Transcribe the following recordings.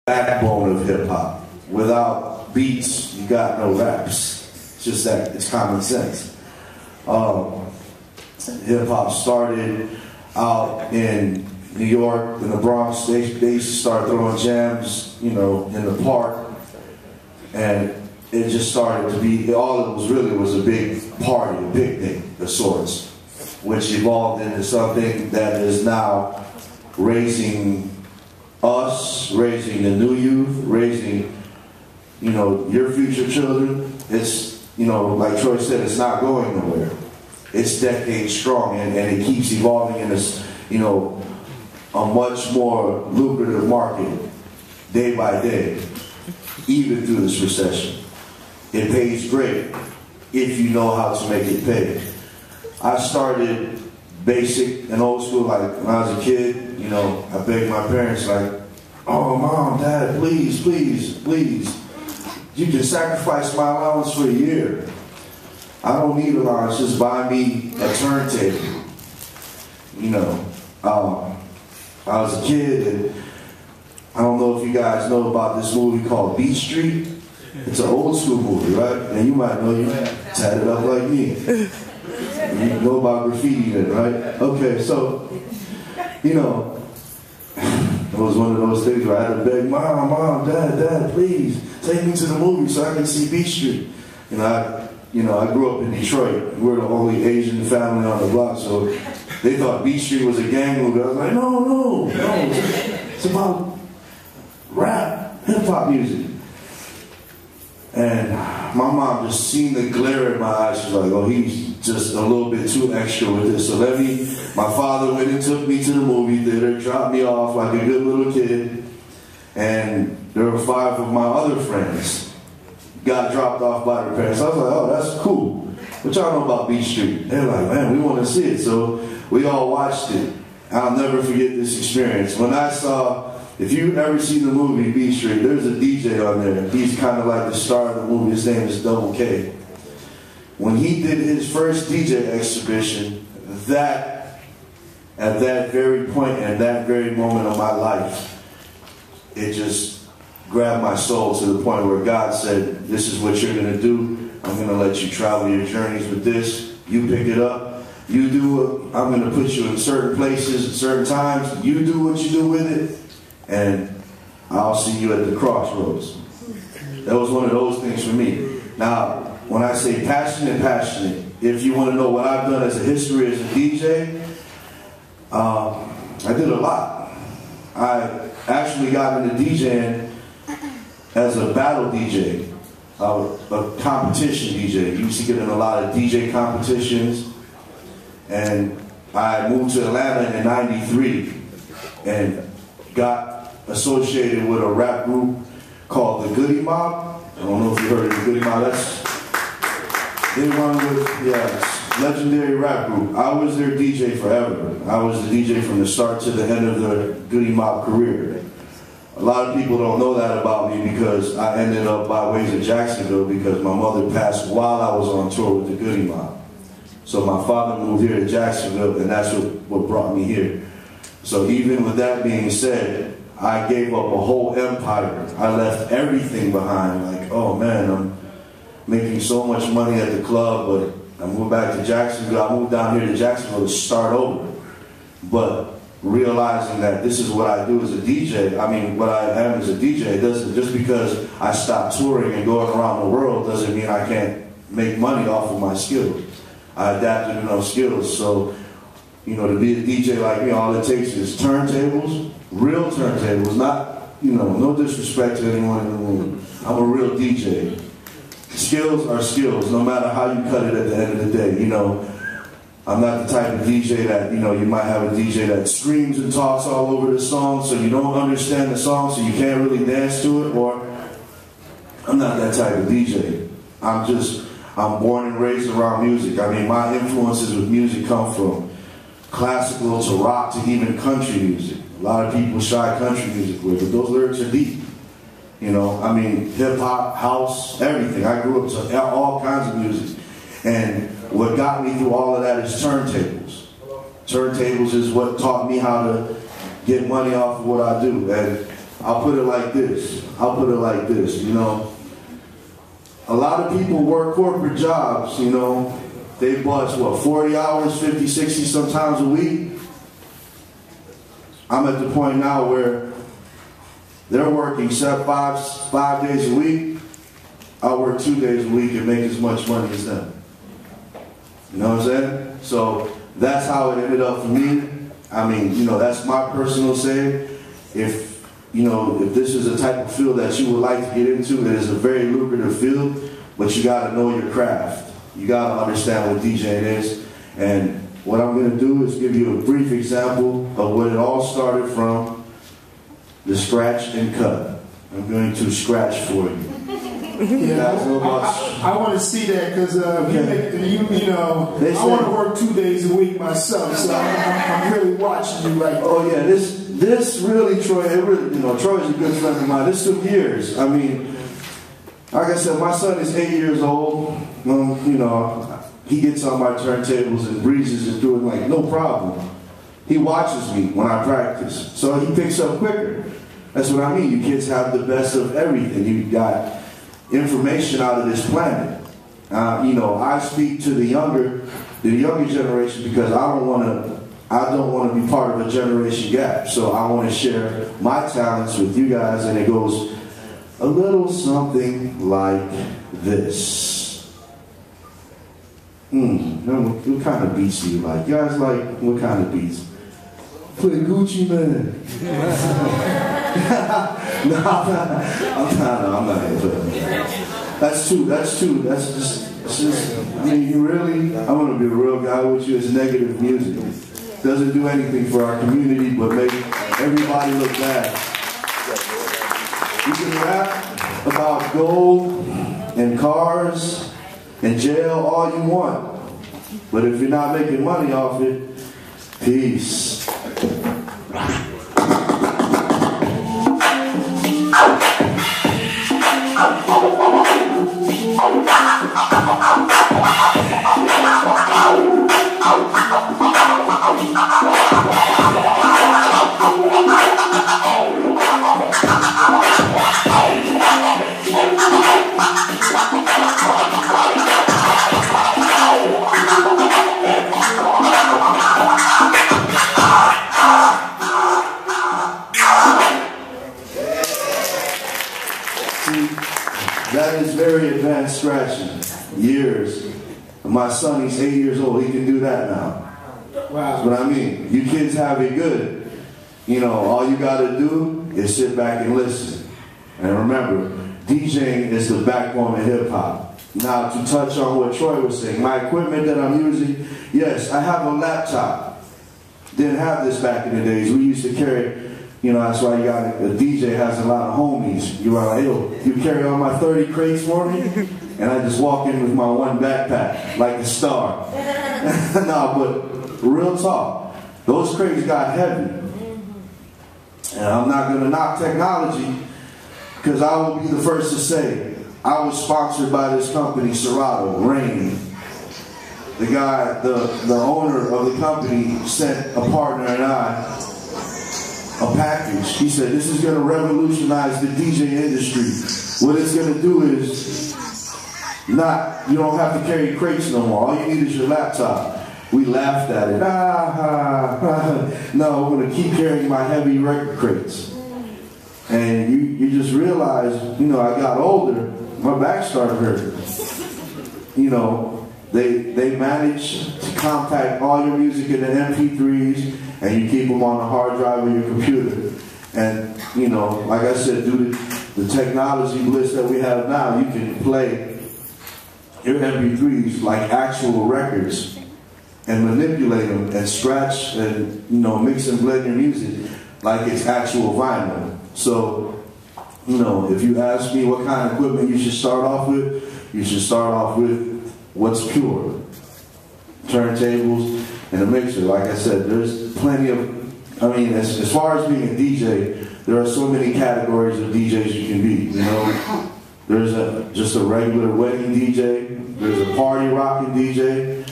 backbone of hip hop. Without beats, you got no raps. It's just that, it's common sense. Hip hop started out in New York, in the Bronx. They used to start throwing jams, you know, in the park, and it just started to be, all it was really was a big party, a picnic of sorts, which evolved into something that is now raising us, raising the new youth, raising, you know, your future children. It's, you know, like Troy said, it's not going nowhere. It's decades strong, and it keeps evolving in this, you know, a much more lucrative market day by day, even through this recession. It pays great if you know how to make it pay. I started basic and old school, like when I was a kid, you know, I begged my parents, like, oh, Mom, Dad, please, please, please. You can sacrifice my allowance for a year. I don't need allowance, just buy me a turntable. You know, I was a kid, and I don't know if you guys know about this movie called Beat Street. It's an old school movie, right? And you might know, you tatted up like me. You know about graffiti then, right? Okay, so, you know, it was one of those things where I had to beg, Mom, Dad, please, take me to the movie so I can see Beat Street. I grew up in Detroit. We're the only Asian family on the block, so they thought Beat Street was a gang movie. I was like, no, it's about rap, hip-hop music. And my mom just seen the glare in my eyes. She's like, oh, he's just a little bit too extra with this. So my father went and took me to the movie theater, dropped me off like a good little kid. And there were 5 of my other friends got dropped off by their parents. I was like, oh, that's cool. What y'all know about Beat Street? They're like, man, we want to see it. So we all watched it. I'll never forget this experience. When I saw, if you've ever seen the movie Beat Street, there's a DJ on there. He's kind of like the star of the movie. His name is Double K. When he did his first DJ exhibition, at that very point and that very moment of my life, it just grabbed my soul to the point where God said, this is what you're going to do. I'm going to let you travel your journeys with this. You pick it up. You do it. I'm going to put you in certain places at certain times. You do what you do with it. And I'll see you at the crossroads. That was one of those things for me. Now, when I say passionate, if you want to know what I've done as a history as a DJ, I did a lot. I actually got into DJing as a battle DJ, a competition DJ. You used to get in a lot of DJ competitions. And I moved to Atlanta in '93 and got associated with a rap group called the Goody Mob. I don't know if you heard of the Goody Mob. They run with, legendary rap group. I was their DJ forever. I was the DJ from the start to the end of the Goody Mob career. A lot of people don't know that about me because I ended up by ways of Jacksonville because my mother passed while I was on tour with the Goody Mob. So my father moved here to Jacksonville, and that's what brought me here. So even with that being said, I gave up a whole empire. I left everything behind. Like, oh man, I'm making so much money at the club, but I moved back to Jacksonville. I moved down here to Jacksonville to start over. But realizing that this is what I do as a DJ, I mean, what I am as a DJ, doesn't, just because I stopped touring and going around the world doesn't mean I can't make money off of my skills. I adapted enough skills. So, you know, to be a DJ like me, all it takes is turntables, real turntables, not, you know, no disrespect to anyone in the room. I'm a real DJ. Skills are skills, no matter how you cut it at the end of the day. You know, I'm not the type of DJ that, you know, you might have a DJ that screams and talks all over the song so you don't understand the song so you can't really dance to it, or I'm not that type of DJ. I'm born and raised around music. I mean, my influences with music come from classical to rock to even country music. A lot of people shy country music with, but those lyrics are deep. You know, I mean, hip-hop, house, everything. I grew up to all kinds of music. And what got me through all of that is turntables. Turntables is what taught me how to get money off of what I do. And I'll put it like this. You know, a lot of people work corporate jobs, you know. They bust, what, 40 hours, 50, 60 sometimes a week? I'm at the point now where they're working 5 days a week. I work 2 days a week and make as much money as them. You know what I'm saying? So that's how it ended up for me. I mean, you know, that's my personal say. If, you know, if this is a type of field that you would like to get into, it is a very lucrative field, but you got to know your craft. You got to understand what DJing is. And what I'm going to do is give you a brief example of what it all started from, the scratch and cut. I'm going to scratch for you. Yeah, I want to see that because you know, I want to work 2 days a week myself, so I'm really watching you right now. Oh yeah, this really, Troy, you know, Troy's a good friend of mine. This took years. I mean, like I said, my son is 8 years old. You know, he gets on my turntables and breezes and doing like no problem. He watches me when I practice, so he picks up quicker. That's what I mean. You kids have the best of everything. You got information out of this planet. You know, I speak to the younger generation because I don't want to be part of a generation gap. So I want to share my talents with you guys, and it goes a little something like this. What kind of beats do you like? You guys like what kind of beats? Play Gucci Man. No, I'm not gonna play that. That's just, I mean, you really, I'm gonna be a real guy with you. It's negative music. Doesn't do anything for our community, but make everybody look bad. You can rap about gold and cars and jail all you want, but if you're not making money off it, peace. That is very advanced scratching. Years. My son, he's 8 years old. He can do that now. Wow. That's what I mean. You kids have it good. You know, all you got to do is sit back and listen. And remember, DJing is the backbone of hip-hop. Now, to touch on what Troy was saying, my equipment that I'm using, yes, I have a laptop. Didn't have this back in the days. We used to carry, you know, that's why you got a DJ has a lot of homies. You are like, yo, you carry all my 30 crates for me? And I just walk in with my one backpack, like a star. No, but real talk, those crates got heavy. And I'm not going to knock technology, because I will be the first to say, I was sponsored by this company, Serato, Rain. The guy, the owner of the company sent a partner and I a package. He said, this is going to revolutionize the DJ industry. What it's going to do is, you don't have to carry crates no more. All you need is your laptop. We laughed at it. No, I'm going to keep carrying my heavy record crates. And you just realize, you know, I got older, my back started hurting. You know, they managed to compact all your music into MP3s, and you keep them on the hard drive of your computer. And, you know, like I said, due to the technology bliss that we have now, you can play your MP3s like actual records and manipulate them and scratch and, you know, mix and blend your music like it's actual vinyl. So, you know, if you ask me what kind of equipment you should start off with, you should start off with what's pure. Turntables and a mixer. Like I said, there's plenty of, I mean, as far as being a DJ, there are so many categories of DJs you can be, you know. There's just a regular wedding DJ, there's a party rocking DJ,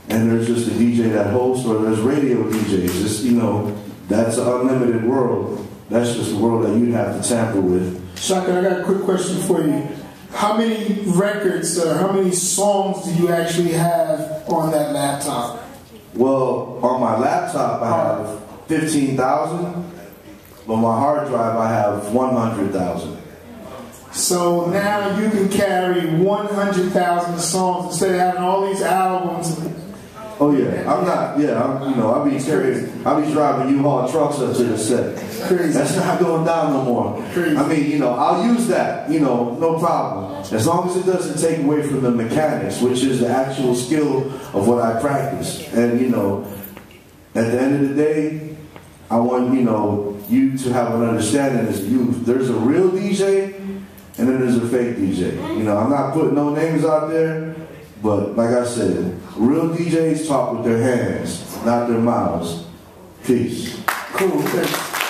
and there's just a DJ that hosts, or there's radio DJs. Just, you know, that's an unlimited world. that's just a world that you'd have to tamper with. Shaka, I got a quick question for you. How many records, how many songs do you actually have on that laptop? Well, on my laptop I have 15,000, but on my hard drive I have 100,000. So now you can carry 100,000 songs instead of having all these albums. Oh yeah, I'll be driving U-Haul trucks up to the set. Crazy. That's not going down no more. Crazy. I mean, I'll use that, no problem. As long as it doesn't take away from the mechanics, which is the actual skill of what I practice. And at the end of the day, I want, you to have an understanding as a youth. There's a real DJ and then there's a fake DJ. I'm not putting no names out there, but like I said, real DJs talk with their hands, not their mouths. Peace. Cool, thanks.